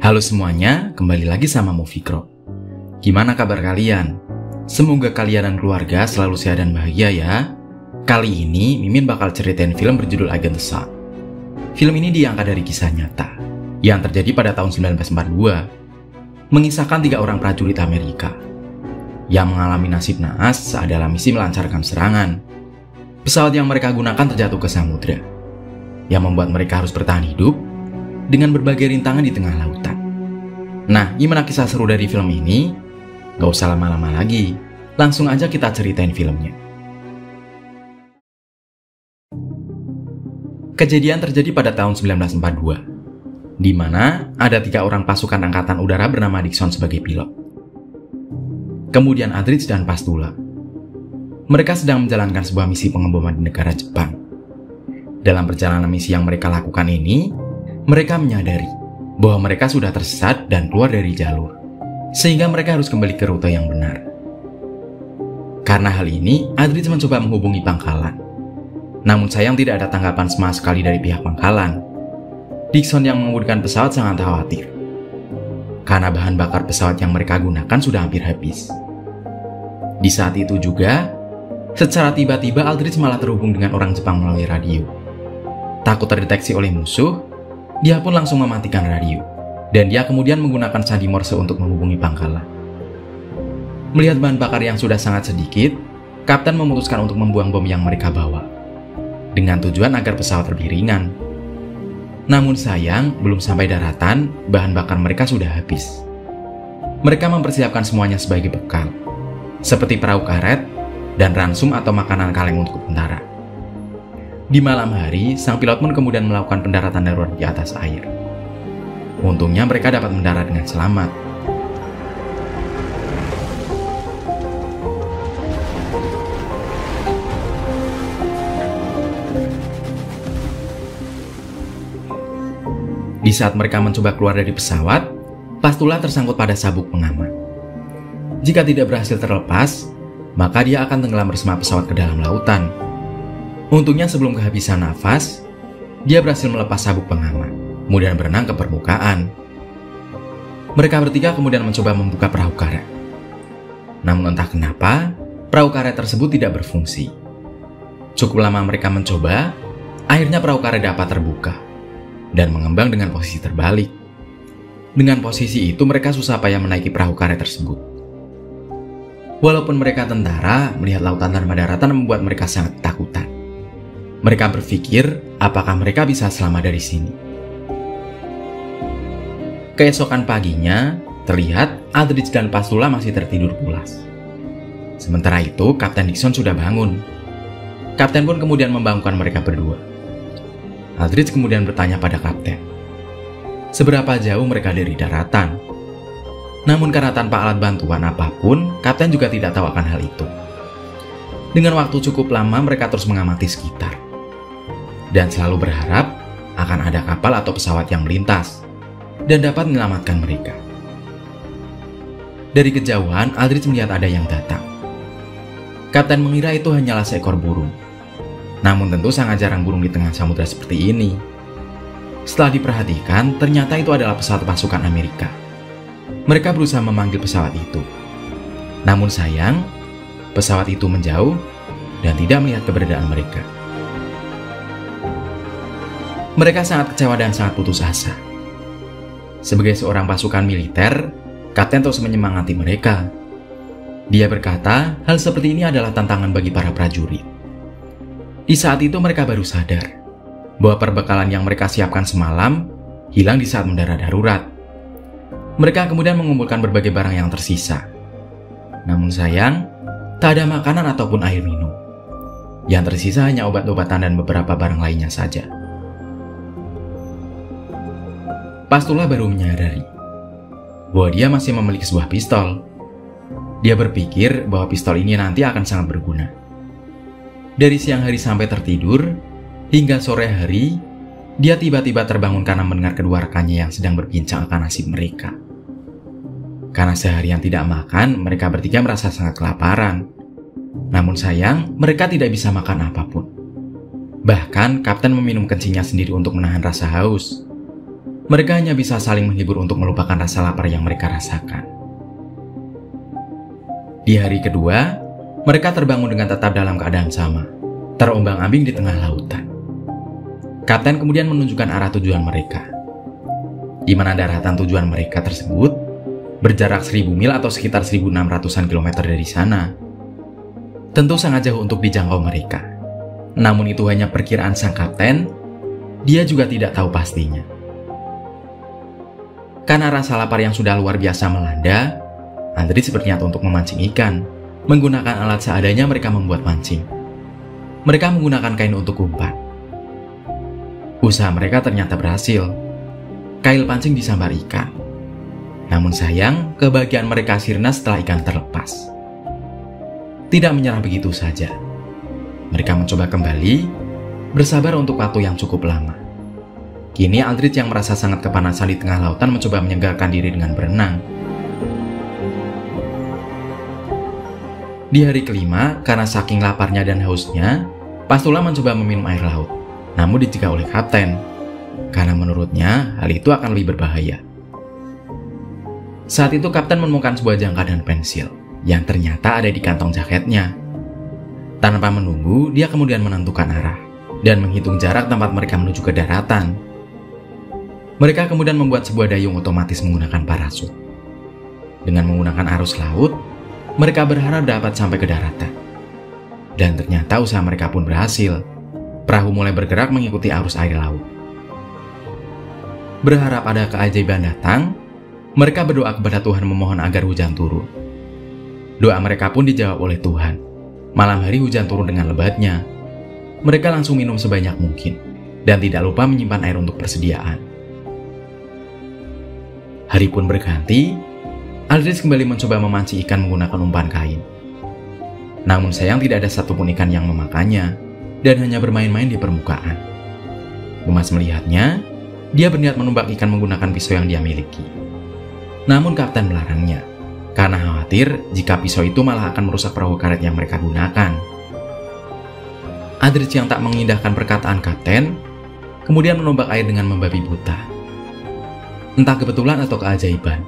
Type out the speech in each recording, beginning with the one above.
Halo semuanya, kembali lagi sama Movikro. Gimana kabar kalian? Semoga kalian dan keluarga selalu sehat dan bahagia ya. Kali ini Mimin bakal ceritain film berjudul Agent Sun. Film ini diangkat dari kisah nyata yang terjadi pada tahun 1942, mengisahkan 3 orang prajurit Amerika yang mengalami nasib naas saat dalam misi melancarkan serangan. Pesawat yang mereka gunakan terjatuh ke samudra, yang membuat mereka harus bertahan hidup dengan berbagai rintangan di tengah lautan. Nah, gimana kisah seru dari film ini? Gak usah lama-lama lagi, langsung aja kita ceritain filmnya. Kejadian terjadi pada tahun 1942, di mana ada 3 orang pasukan angkatan udara bernama Dixon sebagai pilot. Kemudian Aldrich dan Pastula. Mereka sedang menjalankan sebuah misi pengeboman di negara Jepang. Dalam perjalanan misi yang mereka lakukan ini, mereka menyadari bahwa mereka sudah tersesat dan keluar dari jalur, sehingga mereka harus kembali ke rute yang benar. Karena hal ini, Aldrich mencoba menghubungi pangkalan. Namun sayang tidak ada tanggapan sama sekali dari pihak pangkalan. Dixon yang mengemudikan pesawat sangat khawatir, karena bahan bakar pesawat yang mereka gunakan sudah hampir habis. Di saat itu juga, secara tiba-tiba Aldrich malah terhubung dengan orang Jepang melalui radio. Takut terdeteksi oleh musuh, dia pun langsung mematikan radio, dan dia kemudian menggunakan sandi Morse untuk menghubungi pangkalan. Melihat bahan bakar yang sudah sangat sedikit, Kapten memutuskan untuk membuang bom yang mereka bawa, dengan tujuan agar pesawat lebih ringan. Namun sayang, belum sampai daratan, bahan bakar mereka sudah habis. Mereka mempersiapkan semuanya sebagai bekal, seperti perahu karet dan ransum atau makanan kaleng untuk tentara. Di malam hari, sang pilot pun kemudian melakukan pendaratan darurat di atas air. Untungnya mereka dapat mendarat dengan selamat. Di saat mereka mencoba keluar dari pesawat, Pastula tersangkut pada sabuk pengaman. Jika tidak berhasil terlepas, maka dia akan tenggelam bersama pesawat ke dalam lautan. Untungnya sebelum kehabisan nafas, dia berhasil melepas sabuk pengaman, kemudian berenang ke permukaan. Mereka bertiga kemudian mencoba membuka perahu karet. Namun entah kenapa, perahu karet tersebut tidak berfungsi. Cukup lama mereka mencoba, akhirnya perahu karet dapat terbuka dan mengembang dengan posisi terbalik. Dengan posisi itu mereka susah payah menaiki perahu karet tersebut. Walaupun mereka tentara, melihat lautan tanpa daratan membuat mereka sangat ketakutan. Mereka berpikir, apakah mereka bisa selamat dari sini? Keesokan paginya, terlihat Aldrich dan Pastula masih tertidur pulas. Sementara itu, Kapten Dixon sudah bangun. Kapten pun kemudian membangunkan mereka berdua. Aldrich kemudian bertanya pada Kapten, seberapa jauh mereka dari daratan? Namun karena tanpa alat bantuan apapun, Kapten juga tidak tahu akan hal itu. Dengan waktu cukup lama, mereka terus mengamati sekitar dan selalu berharap akan ada kapal atau pesawat yang melintas dan dapat menyelamatkan mereka. Dari kejauhan, Aldrich melihat ada yang datang. Kapten mengira itu hanyalah seekor burung. Namun tentu sangat jarang burung di tengah samudra seperti ini. Setelah diperhatikan, ternyata itu adalah pesawat pasukan Amerika. Mereka berusaha memanggil pesawat itu. Namun sayang, pesawat itu menjauh dan tidak melihat keberadaan mereka. Mereka sangat kecewa dan sangat putus asa. Sebagai seorang pasukan militer, Kapten terus menyemangati mereka. Dia berkata, hal seperti ini adalah tantangan bagi para prajurit. Di saat itu mereka baru sadar bahwa perbekalan yang mereka siapkan semalam hilang di saat mendarat darurat. Mereka kemudian mengumpulkan berbagai barang yang tersisa. Namun sayang, tak ada makanan ataupun air minum. Yang tersisa hanya obat-obatan dan beberapa barang lainnya saja. Pastula baru menyadari bahwa dia masih memiliki sebuah pistol. Dia berpikir bahwa pistol ini nanti akan sangat berguna. Dari siang hari sampai tertidur, hingga sore hari, dia tiba-tiba terbangun karena mendengar kedua rekannya yang sedang berbincang akan nasib mereka. Karena seharian tidak makan, mereka bertiga merasa sangat kelaparan. Namun sayang, mereka tidak bisa makan apapun. Bahkan, Kapten meminum kencingnya sendiri untuk menahan rasa haus. Mereka hanya bisa saling menghibur untuk melupakan rasa lapar yang mereka rasakan. Di hari kedua, mereka terbangun dengan tetap dalam keadaan sama, terombang-ambing di tengah lautan. Kapten kemudian menunjukkan arah tujuan mereka, di mana daratan tujuan mereka tersebut berjarak 1000 mil atau sekitar 1600-an kilometer dari sana. Tentu sangat jauh untuk dijangkau mereka. Namun itu hanya perkiraan sang kapten, dia juga tidak tahu pastinya. Karena rasa lapar yang sudah luar biasa melanda, Andritz berniat untuk memancing ikan. Menggunakan alat seadanya mereka membuat pancing. Mereka menggunakan kain untuk umpan. Usaha mereka ternyata berhasil. Kail pancing disambar ikan. Namun sayang, kebahagiaan mereka sirna setelah ikan terlepas. Tidak menyerah begitu saja. Mereka mencoba kembali, bersabar untuk waktu yang cukup lama. Kini Andritz yang merasa sangat kepanasan di tengah lautan mencoba menyegarkan diri dengan berenang. Di hari kelima, karena saking laparnya dan hausnya, Pastula mencoba meminum air laut, namun dicegah oleh kapten, karena menurutnya hal itu akan lebih berbahaya. Saat itu kapten menemukan sebuah jangka dan pensil, yang ternyata ada di kantong jaketnya. Tanpa menunggu, dia kemudian menentukan arah, dan menghitung jarak tempat mereka menuju ke daratan. Mereka kemudian membuat sebuah dayung otomatis menggunakan parasut. Dengan menggunakan arus laut, mereka berharap dapat sampai ke daratan. Dan ternyata usaha mereka pun berhasil. Perahu mulai bergerak mengikuti arus air laut. Berharap ada keajaiban datang, mereka berdoa kepada Tuhan memohon agar hujan turun. Doa mereka pun dijawab oleh Tuhan. Malam hari hujan turun dengan lebatnya. Mereka langsung minum sebanyak mungkin, dan tidak lupa menyimpan air untuk persediaan. Hari pun berganti, Andritz kembali mencoba memancing ikan menggunakan umpan kain. Namun sayang tidak ada satupun ikan yang memakannya, dan hanya bermain-main di permukaan. Gemas melihatnya, dia berniat menumbak ikan menggunakan pisau yang dia miliki. Namun kapten melarangnya, karena khawatir jika pisau itu malah akan merusak perahu karet yang mereka gunakan. Andritz yang tak mengindahkan perkataan kapten, kemudian menumbak air dengan membabi buta. Entah kebetulan atau keajaiban,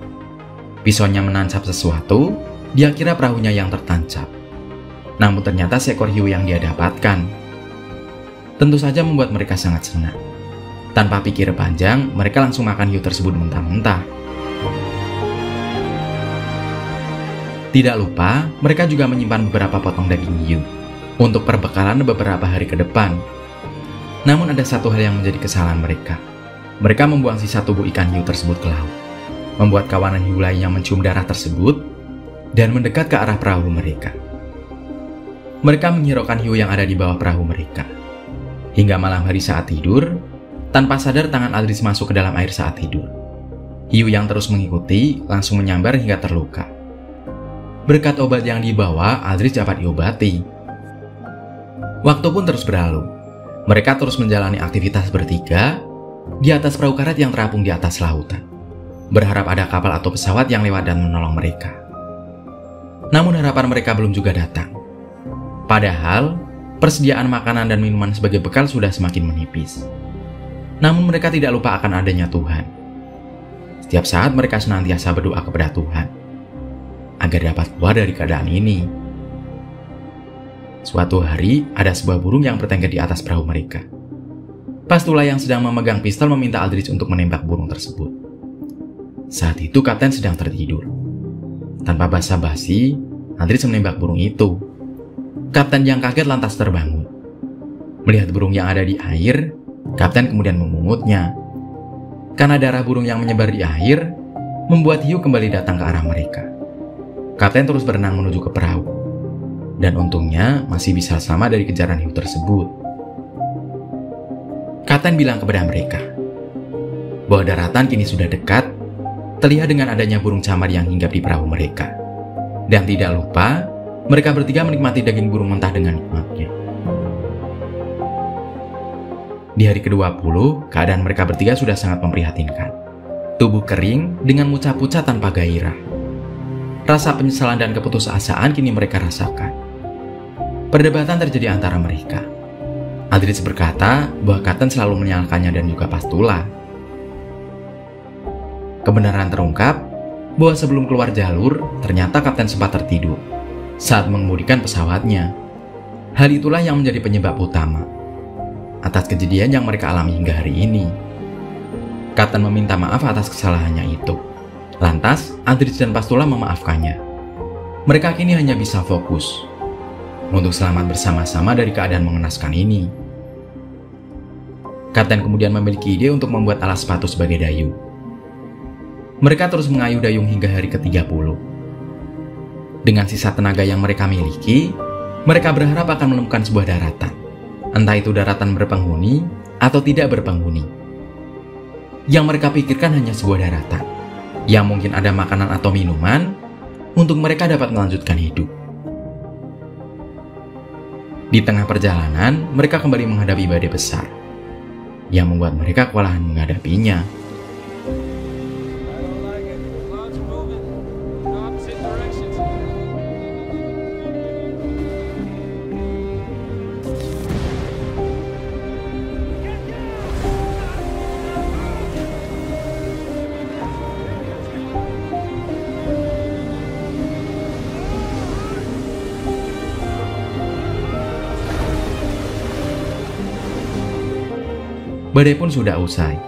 pisaunya menancap sesuatu, dia kira perahunya yang tertancap. Namun ternyata seekor hiu yang dia dapatkan. Tentu saja membuat mereka sangat senang. Tanpa pikir panjang, mereka langsung makan hiu tersebut mentah-mentah. Tidak lupa, mereka juga menyimpan beberapa potong daging hiu untuk perbekalan beberapa hari ke depan. Namun ada satu hal yang menjadi kesalahan mereka. Mereka membuang sisa tubuh ikan hiu tersebut ke laut, membuat kawanan hiu lain yang mencium darah tersebut dan mendekat ke arah perahu mereka. Mereka menghiraukan hiu yang ada di bawah perahu mereka. Hingga malam hari saat tidur, tanpa sadar tangan Andritz masuk ke dalam air saat tidur. Hiu yang terus mengikuti langsung menyambar hingga terluka. Berkat obat yang dibawa, Andritz dapat diobati. Waktu pun terus berlalu. Mereka terus menjalani aktivitas bertiga di atas perahu karet yang terapung di atas lautan, berharap ada kapal atau pesawat yang lewat dan menolong mereka. Namun harapan mereka belum juga datang. Padahal, persediaan makanan dan minuman sebagai bekal sudah semakin menipis. Namun mereka tidak lupa akan adanya Tuhan. Setiap saat mereka senantiasa berdoa kepada Tuhan, agar dapat keluar dari keadaan ini. Suatu hari, ada sebuah burung yang bertengger di atas perahu mereka. Pastula yang sedang memegang pistol meminta Andritz untuk menembak burung tersebut. Saat itu kapten sedang tertidur. Tanpa basa-basi, Andritz menembak burung itu. Kapten yang kaget lantas terbangun. Melihat burung yang ada di air, kapten kemudian memungutnya. Karena darah burung yang menyebar di air, membuat hiu kembali datang ke arah mereka. Kapten terus berenang menuju ke perahu. Dan untungnya masih bisa selamat dari kejaran hiu tersebut. Kapten bilang kepada mereka bahwa daratan kini sudah dekat, terlihat dengan adanya burung camar yang hinggap di perahu mereka. Dan tidak lupa, mereka bertiga menikmati daging burung mentah dengan nikmatnya. Di hari ke-20, keadaan mereka bertiga sudah sangat memprihatinkan. Tubuh kering dengan mucah-pucah tanpa gairah. Rasa penyesalan dan keputusasaan kini mereka rasakan. Perdebatan terjadi antara mereka. Andritz berkata bahwa kapten selalu menyalahkannya dan juga Pastula. Kebenaran terungkap bahwa sebelum keluar jalur, ternyata kapten sempat tertidur saat mengemudikan pesawatnya. Hal itulah yang menjadi penyebab utama atas kejadian yang mereka alami hingga hari ini. Kapten meminta maaf atas kesalahannya itu. Lantas, Andritz dan Pastula memaafkannya. Mereka kini hanya bisa fokus untuk selamat bersama-sama dari keadaan mengenaskan ini. Kapten kemudian memiliki ide untuk membuat alas sepatu sebagai dayung. Mereka terus mengayuh dayung hingga hari ke-30. Dengan sisa tenaga yang mereka miliki, mereka berharap akan menemukan sebuah daratan. Entah itu daratan berpenghuni atau tidak berpenghuni. Yang mereka pikirkan hanya sebuah daratan, yang mungkin ada makanan atau minuman untuk mereka dapat melanjutkan hidup. Di tengah perjalanan, mereka kembali menghadapi badai besar, yang membuat mereka kewalahan menghadapinya. Badai pun sudah usai.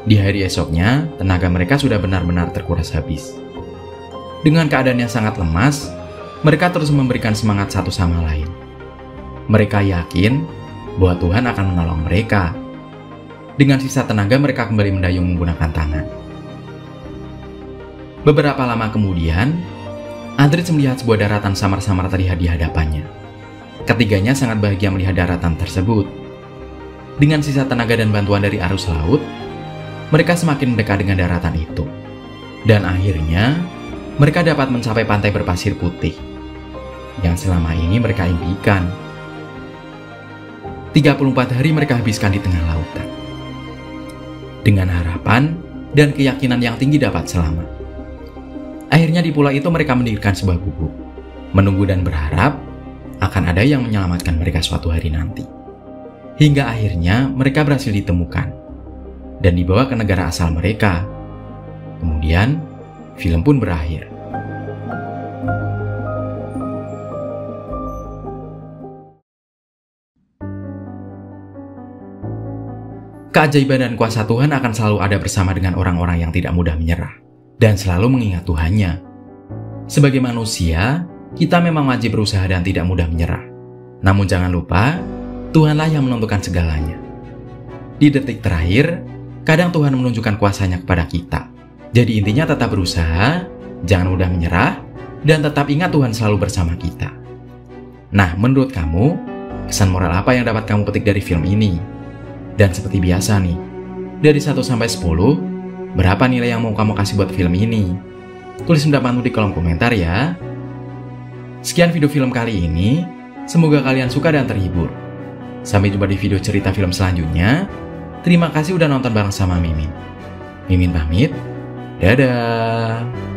Di hari esoknya, tenaga mereka sudah benar-benar terkuras habis. Dengan keadaan yang sangat lemas, mereka terus memberikan semangat satu sama lain. Mereka yakin bahwa Tuhan akan menolong mereka. Dengan sisa tenaga, mereka kembali mendayung menggunakan tangan. Beberapa lama kemudian, Andritz melihat sebuah daratan samar-samar terlihat di hadapannya. Ketiganya sangat bahagia melihat daratan tersebut. Dengan sisa tenaga dan bantuan dari arus laut, mereka semakin mendekat dengan daratan itu. Dan akhirnya, mereka dapat mencapai pantai berpasir putih yang selama ini mereka impikan. 34 hari mereka habiskan di tengah lautan, dengan harapan dan keyakinan yang tinggi dapat selamat. Akhirnya di pulau itu mereka mendirikan sebuah gubuk, menunggu dan berharap akan ada yang menyelamatkan mereka suatu hari nanti. Hingga akhirnya mereka berhasil ditemukan dan dibawa ke negara asal mereka. Kemudian, film pun berakhir. Keajaiban dan kuasa Tuhan akan selalu ada bersama dengan orang-orang yang tidak mudah menyerah dan selalu mengingat Tuhannya. Sebagai manusia, kita memang wajib berusaha dan tidak mudah menyerah. Namun jangan lupa, Tuhanlah yang menentukan segalanya. Di detik terakhir, kadang Tuhan menunjukkan kuasanya kepada kita. Jadi intinya tetap berusaha, jangan mudah menyerah, dan tetap ingat Tuhan selalu bersama kita. Nah, menurut kamu, kesan moral apa yang dapat kamu petik dari film ini? Dan seperti biasa nih, dari 1 sampai 10, berapa nilai yang mau kamu kasih buat film ini? Tulis pendapatmu di kolom komentar ya. Sekian video film kali ini, semoga kalian suka dan terhibur. Sampai jumpa di video cerita film selanjutnya. Terima kasih udah nonton bareng sama Mimin. Mimin pamit. Dadah.